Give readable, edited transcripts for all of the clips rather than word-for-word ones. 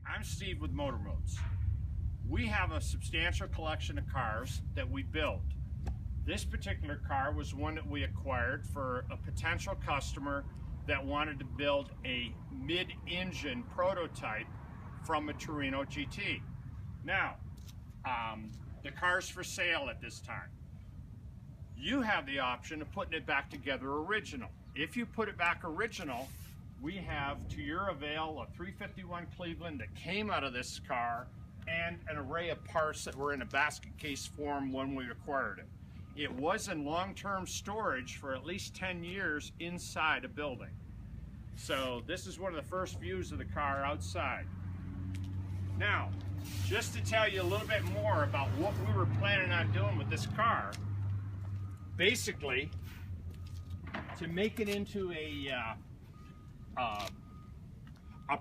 I'm Steve with Motor Modes. We have a substantial collection of cars that we build. This particular car was one that we acquired for a potential customer that wanted to build a mid-engine prototype from a Torino GT. Now, the car's for sale at this time. You have the option of putting it back together original. If you put it back original, we have to your avail a 351 Cleveland that came out of this car and an array of parts that were in a basket case form when we acquired it. It was in long-term storage for at least 10 years inside a building. So this is one of the first views of the car outside. Now, just to tell you a little bit more about what we were planning on doing with this car, basically, to make it into a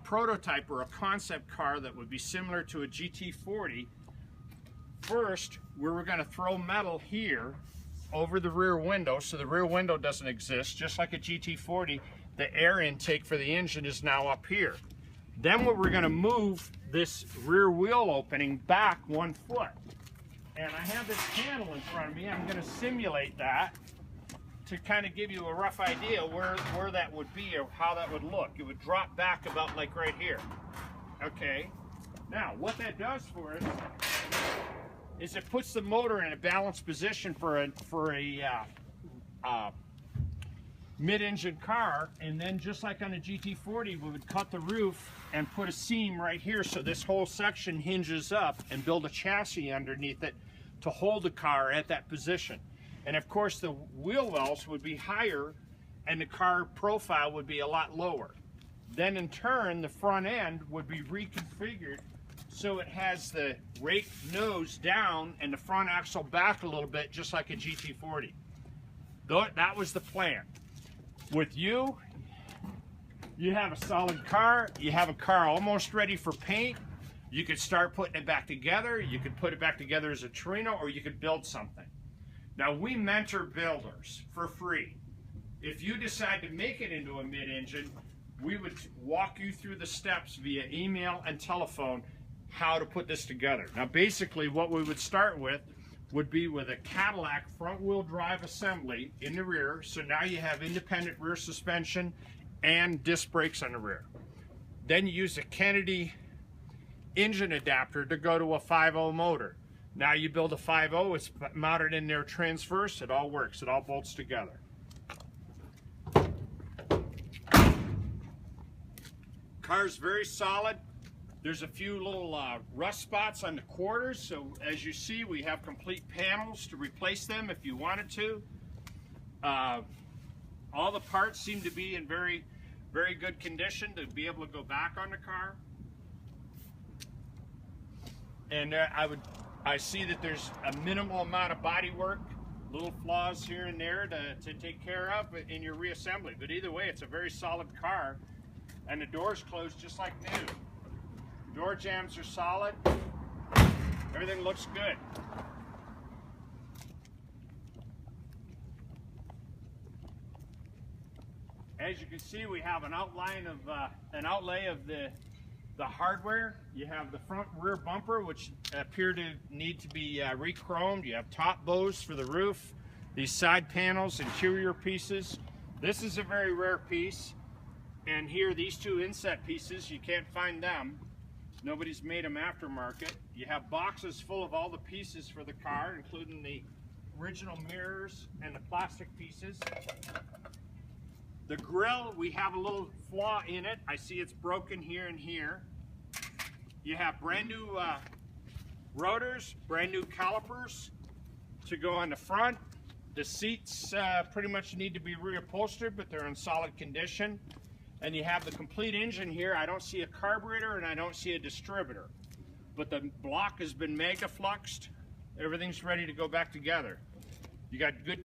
prototype or a concept car that would be similar to a GT40, first we were going to throw metal here over the rear window so the rear window doesn't exist. Just like a GT40, the air intake for the engine is now up here. Then we're going to move this rear wheel opening back 1 foot. And I have this panel in front of me. I'm going to simulate that to kind of give you a rough idea where that would be or how that would look. It would drop back about like right here. Okay, now what that does for us is it puts the motor in a balanced position for a mid-engine car, and then just like on a GT40, we would cut the roof and put a seam right here so this whole section hinges up and build a chassis underneath it to hold the car at that position. And of course the wheel wells would be higher and the car profile would be a lot lower. Then in turn the front end would be reconfigured so it has the rake nose down and the front axle back a little bit, just like a GT40. That was the plan. With you have a solid car, you have a car almost ready for paint. You could start putting it back together, you could put it back together as a Torino, or you could build something. Now, we mentor builders for free. If you decide to make it into a mid-engine, we would walk you through the steps via email and telephone how to put this together. Now, basically what we would start with would be with a Cadillac front-wheel drive assembly in the rear, so now you have independent rear suspension and disc brakes on the rear. Then you use a Kennedy engine adapter to go to a 5.0 motor. Now you build a 5.0, it's mounted in there transverse, it all works, it all bolts together. Car's very solid. There's a few little rust spots on the quarters, so as you see we have complete panels to replace them if you wanted to. All the parts seem to be in very, very good condition to be able to go back on the car. And I see that there's a minimal amount of body work, little flaws here and there to take care of in your reassembly. But either way, it's a very solid car, and the door's closed just like new. Door jambs are solid. Everything looks good. As you can see, we have an outlay of the hardware. You have the front and rear bumper, which appear to need to be re-chromed. You have top bows for the roof, these side panels, interior pieces. This is a very rare piece. And here, these two inset pieces, you can't find them. Nobody's made them aftermarket. You have boxes full of all the pieces for the car, including the original mirrors and the plastic pieces. The grille, we have a little flaw in it. I see it's broken here and here. You have brand new rotors, brand new calipers to go on the front. The seats pretty much need to be reupholstered, but they're in solid condition. And you have the complete engine here. I don't see a carburetor and I don't see a distributor. But the block has been magna-fluxed. Everything's ready to go back together. You got good